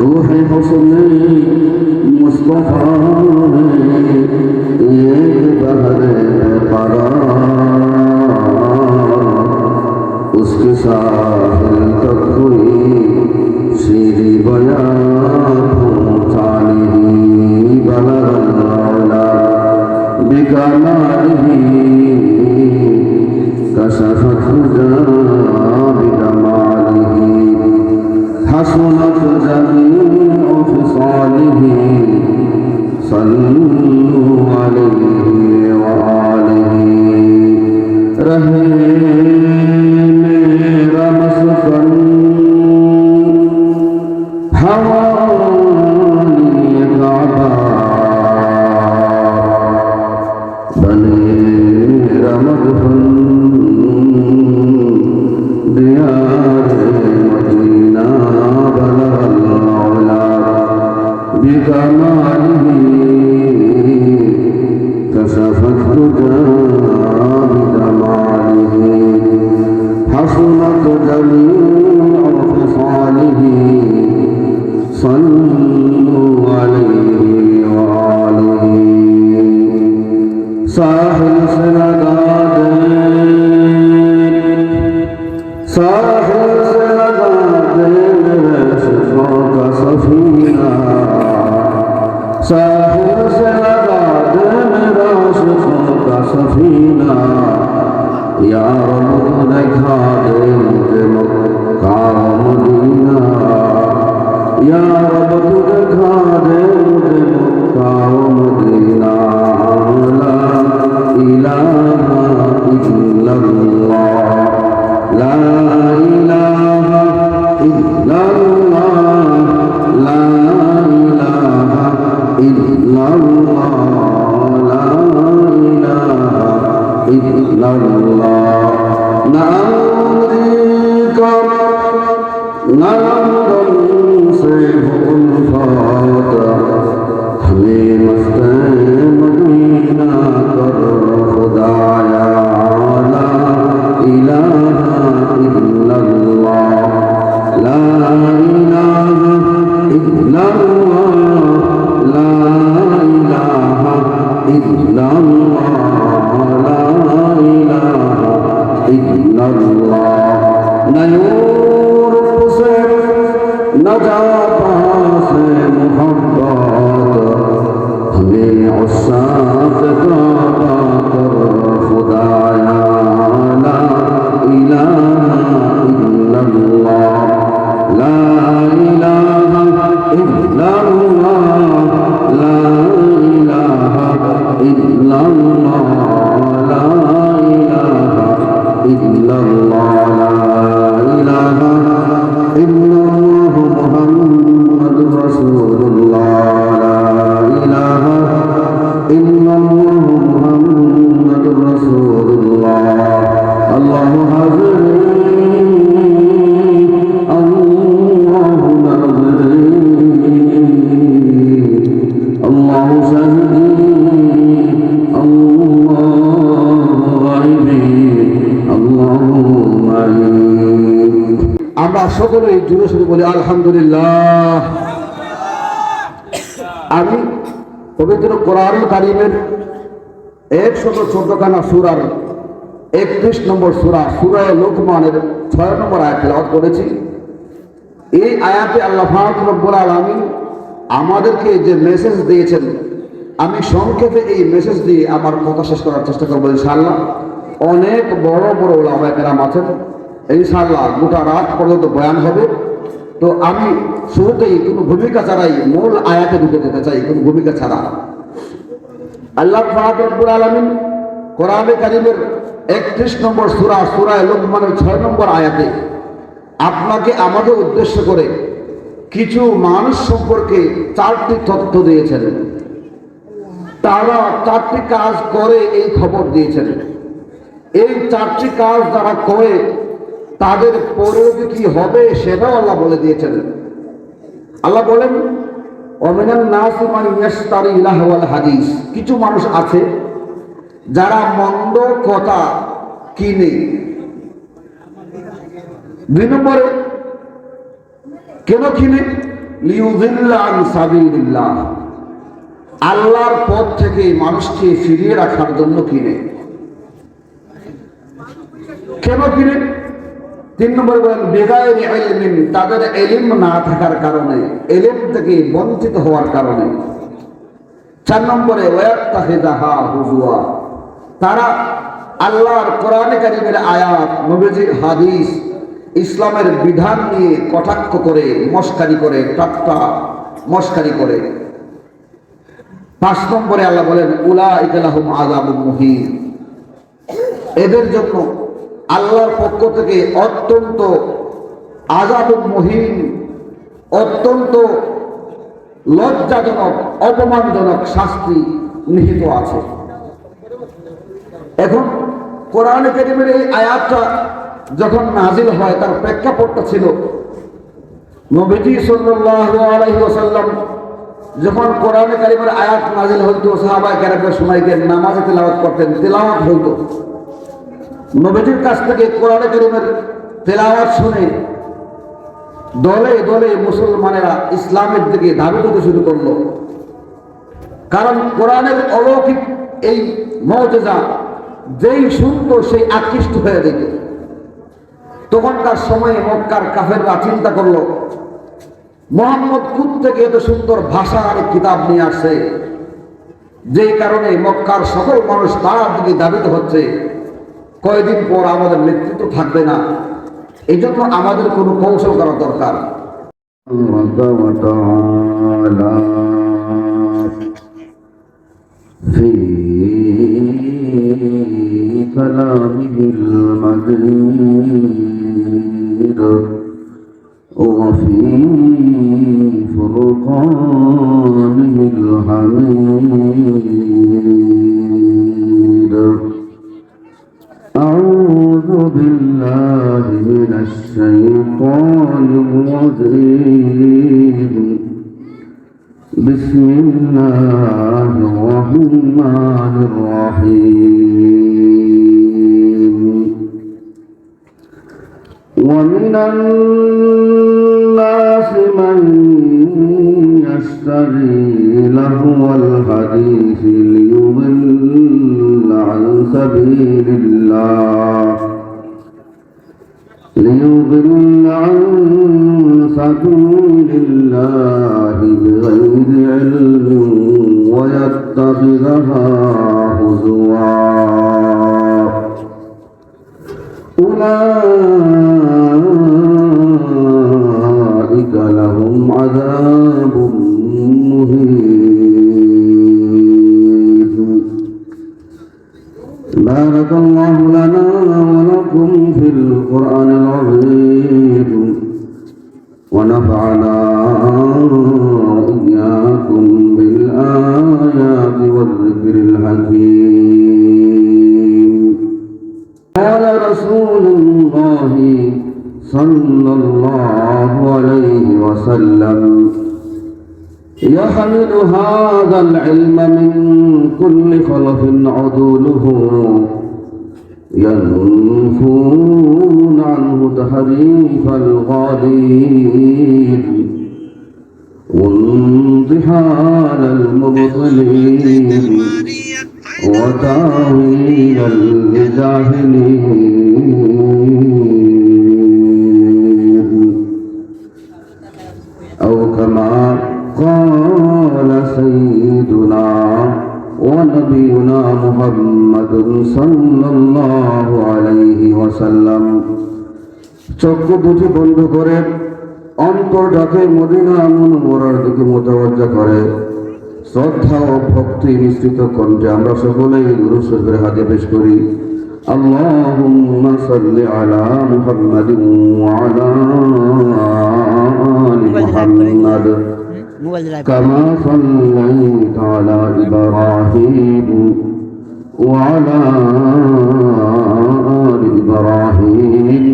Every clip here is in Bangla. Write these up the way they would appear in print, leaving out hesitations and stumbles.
रूह हुस्न मुस्तफा एक बहरे करार उसके साहिल तक कोई सीधी बया पहुँचा नहीं बलगना बिकमालिही कशफत बिजमालिही हसनत जमीउ खिसालिही सल्लु अलैहि व आलिही रहे मेरा मस्कन हवानी काबा बने मेरा मदफन दियार मदीना बलगल औला बिकमालिही कशफत दुजा बिजमालिही हसनत जमीउ खिसालिही सल्लु अलैहि व आलिही साहिल से लगा दे साहिल से लगा दे मेरे शिफों का सफीना साहिल से लगा दे मेरा शिफों का सफीना या रब दिखा दे मुझे मक्का व मदीना या रब दिखा दे मुझे मक्का व मदीना ला इलाहा इल्लल्लाह ला इलाहा इल्लल्लाह ला इलाहा इल्लल्लाह ला इलाहा इल्लल्लाह नामका नाम से उल्फत हमें मस्ते मदीना कर खुदाया ला इलाहा इल्लल्लाह ला इलाहा इल्लल्लाह ला इलाहा इल्लल्लाह ला इलाहा इल्लल्लाह नयूर से न जा पासे मोहब्बत हमें उस्सात काबा कर खुदाया ला इलाहा इल्लल्लाह ला इलाहा इल्लल्लाह ला इलाहा इल्लल्लाह ला इलाहा इल्लल्लाह ला इलाहा इल्लल्लाह मुहम्मदुर रसूलुल्लाह ला इलाहा इल्लल्लाह मुहम्मदुर रसूलुल्लाह अल्लाहु हाज़िरी अल्लाहु नाज़िरी अल्लाहु शाहिदी अल्लाहु गाइबी अल्लाहु माई আমরা সকলেই জুড়ে শুরু বলি আলহামদুলিল্লাহ। আমি পবিত্র কোরআনুল কারীমের 114খানা সূরার 31 নম্বর সূরা সূরা লোকমানের 6 নম্বর আয়াত তেলাওয়াত করেছি। এই আয়াতে আল্লাহ পাক রব্বুল আলামিন আমাদেরকে যে মেসেজ দিয়েছেন, আমি সংক্ষেপে এই মেসেজ দিয়ে আমার কথা শেষ করার চেষ্টা করবো ইনশাআল্লাহ। অনেক বড় বড় ওলামায়ে কেরাম আছেন, ইনশাআল্লাহ গোটা রাত পর্যন্ত বয়ান হবে। তো আমি শুরুতেই কোনো ভূমিকা ছাড়াই মূল আয়াতে ঢুকে যেতে চাই, কোনো ভূমিকা ছাড়া। আল্লাহ পাক রব্বুল আলামিন কোরআনে কারীমের 31 নম্বর সূরা সূরা লোকমানের 6 নম্বর আয়াতে আপনাকে আমাকে উদ্দেশ্য করে কিছু মানুষ সম্পর্কে 4টি তথ্য দিয়েছেন। তারা 4টি কাজ করে এই খবর দিয়েছেন। এই 4টি কাজ যারা করে তাদের পরলোকে কি হবে সেটাও আল্লাহ বলে দিয়েছেন। আল্লাহ বলেন ওমিনান নাসি মান ইয়াশতারি লাহওয়াল হাদিস, কিছু মানুষ আছে যারা মন্দ কথা কিনে। 2 নম্বরে কেন কিনে? লিইউযিল্লা আন সাবিলিল্লাহ, আল্লাহর পথ থেকে মানুষকে ফিরিয়ে রাখার জন্য কিনে। কেন কিনে? 3 নম্বর বলেন বিগাইরি ইলমিন, তাদের ইলম না থাকার কারণে, ইলম থেকে বঞ্চিত হওয়ার কারণে। 4 নম্বরে ওয়াত্তাখিযাহা হুজুয়া, তারা আল্লাহর কোরআনে কারীমের আয়াত, নবীজির হাদিস, ইসলামের বিধান নিয়ে কটাক্ষ করে, মস্কারি করে, ঠাট্টা মস্কারি করে। 5 নম্বরে আল্লাহ বলেন উলাইকা লাহুম আযাবুন মুহিন, এদের জন্য আল্লাহর পক্ষ থেকে অত্যন্ত আযাবুন মুহিন, অত্যন্ত লজ্জাজনক, অপমানজনক শাস্তি নিহিত আছে। এখন কোরআনে কারীমের এই আয়াতটা যখন নাজিল হয়, তার প্রেক্ষাপটটা ছিল নবীজি সাল্লাল্লাহু আলাইহি ওয়াসাল্লাম যখন কোরআনে কারীমের আয়াত নাজিল হইতো, সাহাবায়ে কেরামকে শোনাইতেন, নামাজে তেলাওয়াত করতেন, তেলাওয়াত হইতো। নবীজির কাছ থেকে কোরআনে কারীমের তেলাওয়াত শুনে দলে দলে মুসলমানেরা ইসলামের দিকে ধাবিত হতে শুরু করলো। কারণ কোরআনের অলৌকিক এই মুজিজা যেই শুনতো সেই আকৃষ্ট হয়ে যেত। তখনকার সময়ে মক্কার কাফেররা চিন্তা করলো, মুহাম্মদ কোথা থেকে এত সুন্দর ভাষার কিতাব নিয়ে আসছে, যেই কারণে মক্কার সকল মানুষ তার দিকে ধাবিত হচ্ছে। কয়েকদিন পর আমাদের নেতৃত্ব থাকবে না, এই জন্য আমাদের কোনো কৌশল করা দরকার। في كلامه المجيد وفي فرقانه الحميد. أعوذ بالله من الشيطان الرجيم. بسم الله الرحمن الرحيم. ومن الناس من يشتري لهو الحديث ليضل عن سبيل الله بغير علم ويتخذها هزوا. أولئك لهم عذاب مهين. بارك الله لنا ولكم في القرآن العظيم، ونفعنا وإياكم بالآيات والذكر الحكيم. قال رسول الله صلى الله عليه وسلم: يحمل هذا العلم من كل خلف عدوله ينفون عنه تحريف الغالين وانتحال المبطلين وتاويل الجاهلين، أو كما قال سيدنا ونبينا محمد صلى الله عليه وسلم. চক্ষু দুটি বন্ধ করে অন্তরটাকে মদিনা মুনওয়ারার দিকে মুতাওয়াজ্জা করে শ্রদ্ধা ও ভক্তি মিশ্রিত কণ্ঠে আমরা সকলেই দুরূদ শরীফের হাদিয়া পেশ করি। আল্লাহুম্মা সাল্লি আলা মুহাম্মাদিন ওয়া আলা আলি মুহাম্মাদ كما صليت على إبراهيم وعلى آل إبراهيم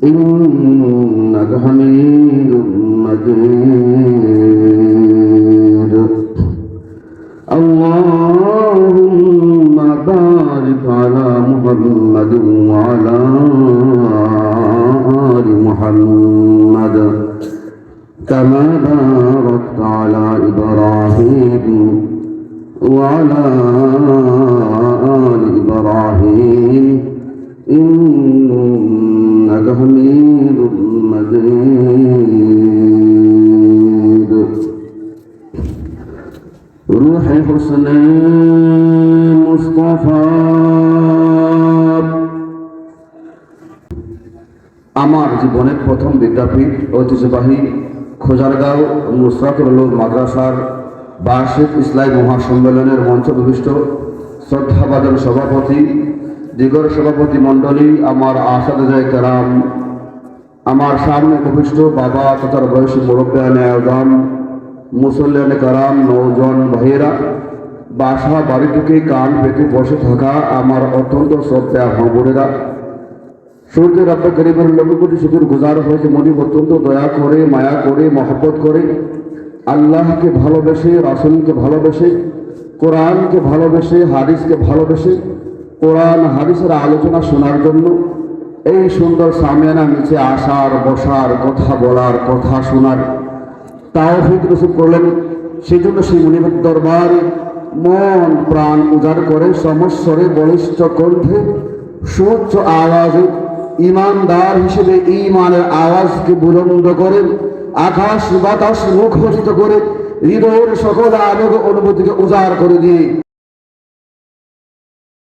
إنك حميد مجيد. اللهم بارك على محمد وعلى آل محمد كما على إبراهيم وعلى آل إبراهيم إنك حميد مجيد روح حسن مصطفى আমার জীবনের প্রথম বিদ্যাপীঠ ঐতিহ্যবাহী খোজারগাঁও নুসরাতুল উলুম মাদ্রাসার বার্ষিক ইসলামী মহাসম্মেলনের মঞ্চ বিশিষ্ট শ্রদ্ধাভাজন সভাপতি, দিগর সভাপতি মণ্ডলী, আমার আসাদে কেরাম, আমার সামনে উপবিষ্ট বাবা তথা বয়সী মুরব্বিয়ানে আযম, মুসল্লিয়ানে কেরাম, নৌজন ভাইয়েরা, বাসা বাড়ি থেকে কান পেতে বসে থাকা আমার অত্যন্ত শ্রদ্ধা বোনেরা, সূর্য রব্বে করিমের লম্বি কোটি শুকুর গুজার হয়েছে মনি অত্যন্ত দয়া করে, মায়া করে, মহব্বত করে, আল্লাহকে ভালোবেসে, রাসূলকে ভালোবেসে, কোরআনকে ভালোবেসে, হাদিসকে ভালোবেসে, কোরআন হাদিসের আলোচনা শোনার জন্য এই সুন্দর সামিয়ানা নিচে আসার, বসার, কথা বলার, কথা শোনার তাওফিক নসিব করলেন। সেই জন্য সেই মুনিবের দরবারে মন প্রাণ উজাড় করে সমস্বরে বলিষ্ঠ কণ্ঠে সুউচ্চ আওয়াজে ইমানদার হিসেবে ঈমানের আওয়াজকে বুলন্দ করে আকাশ বাতাস মুখরিত করে হৃদয়ের সকল আবেগ অনুভূতিকে উজাড় করে দিয়ে